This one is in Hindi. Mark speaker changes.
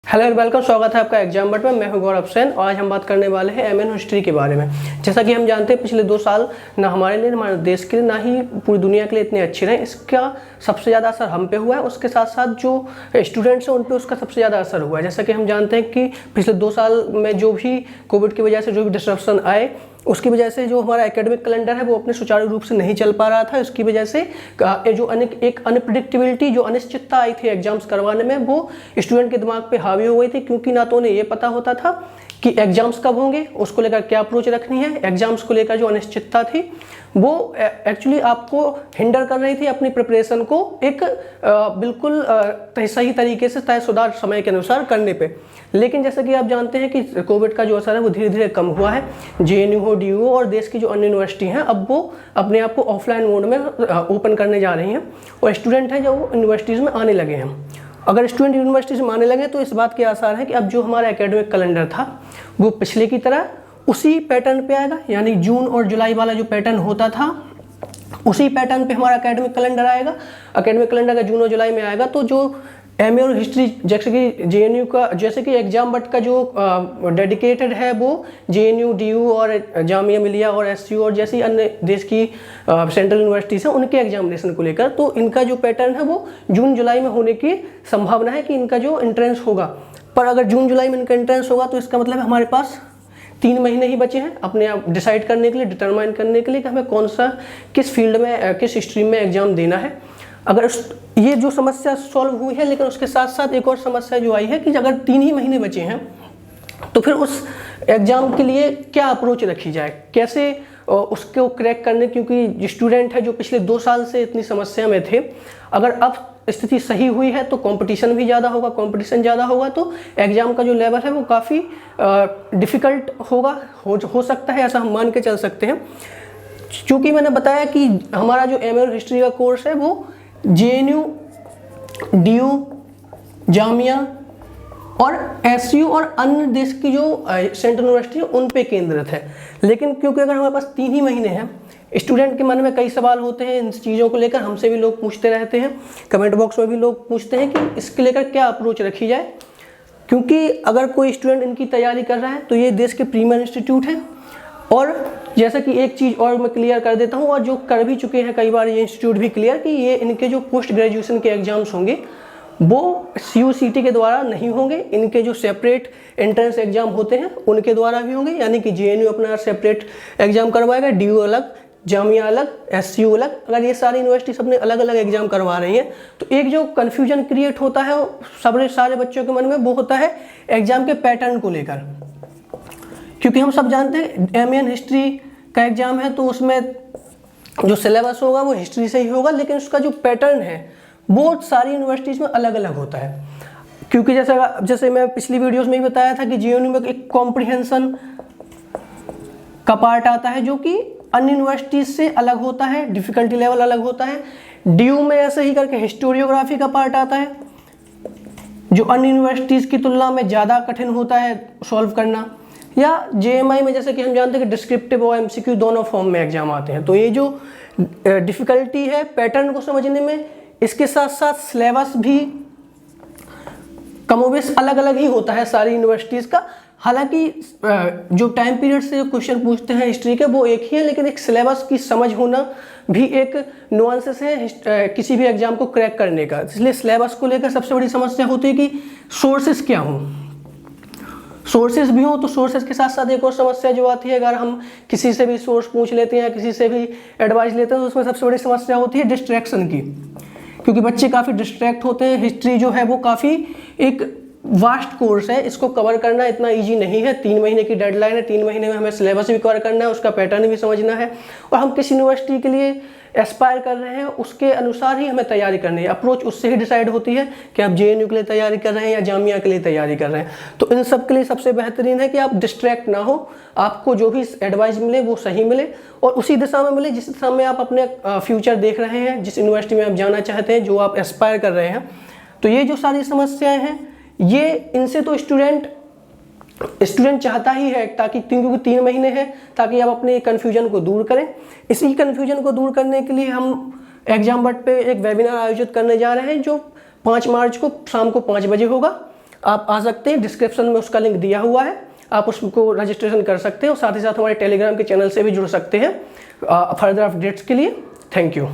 Speaker 1: हेलो एंड वेलकम, स्वागत है आपका एग्जाम बट में। मैं हूं गौरव सेन और आज हम बात करने वाले हैं एमएन हिस्ट्री के बारे में। जैसा कि हम जानते हैं पिछले 2 साल ना हमारे लिए, हमारे देश के लिए, ना ही पूरी दुनिया के लिए इतने अच्छे रहे। इसका सबसे ज़्यादा असर हम पे हुआ है, उसके साथ साथ जो स्टूडेंट्स हैं उन पे उसका सबसे ज़्यादा असर हुआ है। जैसा कि हम जानते हैं कि पिछले 2 साल में जो भी कोविड की वजह से जो भी डिस्ट्रप्शन आए, उसकी वजह से जो हमारा एकेडमिक कैलेंडर है वो अपने सुचारू रूप से नहीं चल पा रहा था। इसकी वजह से जो एक अनप्रेडिक्टेबिलिटी, जो अनिश्चितता आई थी एग्जाम्स करवाने में, वो स्टूडेंट के दिमाग पे हावी हो गई थी। क्योंकि ना तो उन्हें ये पता होता था कि एग्जाम्स कब होंगे, उसको लेकर क्या अप्रोच रखनी है। एग्जाम्स को लेकर जो अनिश्चितता थी वो एक्चुअली आपको हिंडर कर रही थी अपनी प्रिपरेशन को एक बिल्कुल सही तरीके से तयशुदा समय के अनुसार करने पे। लेकिन जैसा कि आप जानते हैं कि कोविड का जो असर है वो धीरे धीरे कम हुआ है। जेएनयू हो, डीयू और देश की जो अन्य यूनिवर्सिटी हैं अब वो अपने आप को ऑफलाइन मोड में ओपन करने जा रही हैं और स्टूडेंट हैं जो यूनिवर्सिटीज़ में आने लगे हैं। अगर स्टूडेंट यूनिवर्सिटी से आने लगे तो इस बात के आसार है कि अब जो हमारा एकेडमिक कैलेंडर था वो पिछले की तरह उसी पैटर्न पे आएगा। यानी जून और जुलाई वाला जो पैटर्न होता था उसी पैटर्न पे हमारा एकेडमिक कैलेंडर आएगा। एकेडमिक कैलेंडर अगर जून और जुलाई में आएगा तो जो एमए और हिस्ट्री, जैसे कि जेएनयू का, जैसे कि एग्जाम बट का जो डेडिकेटेड है वो जेएनयू, डीयू और जामिया मिलिया और एसयू और जैसी अन्य देश की सेंट्रल यूनिवर्सिटीज़ हैं उनके एग्जामिनेशन को लेकर, तो इनका जो पैटर्न है वो जून जुलाई में होने की संभावना है कि इनका जो एंट्रेंस होगा। पर अगर जून जुलाई में इनका एंट्रेंस होगा तो इसका मतलब हमारे पास 3 महीने ही बचे हैं अपने आप डिसाइड करने के लिए, डिटरमाइन करने के लिए कि हमें कौन सा, किस फील्ड में, किस स्ट्रीम में एग्जाम देना है। अगर ये जो समस्या सॉल्व हुई है, लेकिन उसके साथ साथ एक और समस्या जो आई है कि अगर 3 ही महीने बचे हैं तो फिर उस एग्ज़ाम के लिए क्या अप्रोच रखी जाए, कैसे उसको क्रैक करने। क्योंकि जो स्टूडेंट है जो पिछले 2 साल से इतनी समस्या में थे, अगर अब स्थिति सही हुई है तो कंपटीशन भी ज़्यादा होगा। कंपटीशन ज़्यादा होगा तो एग्ज़ाम का जो लेवल है वो काफ़ी डिफ़िकल्ट होगा, हो सकता है, ऐसा हम मान के चल सकते हैं। क्योंकि मैंने बताया कि हमारा जो एमए और हिस्ट्री का कोर्स है वो जेएनयू, डीयू, जामिया और एसयू और अन्य देश की जो सेंट्रल यूनिवर्सिटी है उन पे केंद्रित है। लेकिन क्योंकि अगर हमारे पास 3 ही महीने हैं, स्टूडेंट के मन में कई सवाल होते हैं इन चीज़ों को लेकर, हमसे भी लोग पूछते रहते हैं, कमेंट बॉक्स में भी लोग पूछते हैं कि इसके लेकर क्या अप्रोच रखी जाए। क्योंकि अगर कोई स्टूडेंट इनकी तैयारी कर रहा है तो ये देश के प्रीमियर इंस्टीट्यूट हैं। और जैसा कि एक चीज़ और मैं क्लियर कर देता हूँ, और जो कर भी चुके हैं कई बार ये इंस्टीट्यूट भी क्लियर, कि ये इनके जो पोस्ट ग्रेजुएशन के एग्जाम्स होंगे वो CUCT के द्वारा नहीं होंगे। इनके जो सेपरेट एंट्रेंस एग्जाम होते हैं उनके द्वारा भी होंगे। यानी कि जेएनयू अपना सेपरेट एग्जाम करवाएगा, डीयू अलग, जामिया अलग, एसयू अलग। अगर ये सारी यूनिवर्सिटी अपने अलग अलग एग्जाम करवा रही हैं तो एक जो कन्फ्यूजन क्रिएट होता है सारे बच्चों के मन में, वो होता है एग्जाम के पैटर्न को लेकर। क्योंकि हम सब जानते हैं एमएन हिस्ट्री का एग्जाम है तो उसमें जो सिलेबस होगा वो हिस्ट्री से ही होगा, लेकिन उसका जो पैटर्न है वो सारी यूनिवर्सिटीज़ में अलग अलग होता है। क्योंकि जैसे मैं पिछली वीडियोस में भी बताया था कि जेएनयू में एक कॉम्प्रिहेंशन का पार्ट आता है जो कि अन्य यूनिवर्सिटीज़ से अलग होता है, डिफिकल्टी लेवल अलग होता है। डीयू में ऐसे ही करके हिस्टोरियोग्राफी का पार्ट आता है जो अन्य यूनिवर्सिटीज़ की तुलना में ज़्यादा कठिन होता है सॉल्व करना। या जेएमआई में जैसे कि हम जानते हैं कि डिस्क्रिप्टिव और एमसीक्यू दोनों फॉर्म में एग्जाम आते हैं। तो ये जो डिफ़िकल्टी है पैटर्न को समझने में, इसके साथ साथ सिलेबस भी कमोबेश अलग अलग ही होता है सारी यूनिवर्सिटीज़ का। हालांकि जो टाइम पीरियड से क्वेश्चन पूछते हैं हिस्ट्री के वो एक ही है, लेकिन एक सिलेबस की समझ होना भी एक नुआंसेस है किसी भी एग्जाम को क्रैक करने का। इसलिए सिलेबस को लेकर सबसे बड़ी समस्या होती है कि सोर्सेज क्या हों। सोर्सेज भी हों तो सोर्सेज के साथ साथ एक और समस्या जो आती है, अगर हम किसी से भी सोर्स पूछ लेते हैं या किसी से भी एडवाइस लेते हैं तो उसमें सबसे बड़ी समस्या होती है डिस्ट्रैक्शन की। क्योंकि बच्चे काफ़ी डिस्ट्रैक्ट होते हैं। हिस्ट्री जो है वो काफ़ी एक वास्ट कोर्स है, इसको कवर करना इतना इजी नहीं है। 3 महीने की डेडलाइन है, 3 महीने में हमें सिलेबस भी कवर करना है, उसका पैटर्न भी समझना है और हम किस यूनिवर्सिटी के लिए एस्पायर कर रहे हैं उसके अनुसार ही हमें तैयारी करनी है। अप्रोच उससे ही डिसाइड होती है कि आप जेएनयू के लिए तैयारी कर रहे हैं या जामिया के लिए तैयारी कर रहे हैं। तो इन सब के लिए सबसे बेहतरीन है कि आप डिस्ट्रैक्ट ना हो, आपको जो भी एडवाइस मिले वो सही मिले और उसी दिशा में मिले जिस दिशा में आप अपने फ्यूचर देख रहे हैं, जिस यूनिवर्सिटी में आप जाना चाहते हैं, जो आप एस्पायर कर रहे हैं। तो ये जो सारी समस्याएँ हैं, ये इनसे तो स्टूडेंट चाहता ही है ताकि, क्योंकि 3 महीने हैं, ताकि आप अपने कन्फ्यूजन को दूर करें। इसी कन्फ्यूजन को दूर करने के लिए हम एग्जाम बट पे एक वेबिनार आयोजित करने जा रहे हैं जो 5 मार्च को शाम को 5 बजे होगा। आप आ सकते हैं, डिस्क्रिप्शन में उसका लिंक दिया हुआ है, आप उसको रजिस्ट्रेशन कर सकते हैं और साथ ही साथ हमारे टेलीग्राम के चैनल से भी जुड़ सकते हैं फर्दर अपडेट्स के लिए। Thank you.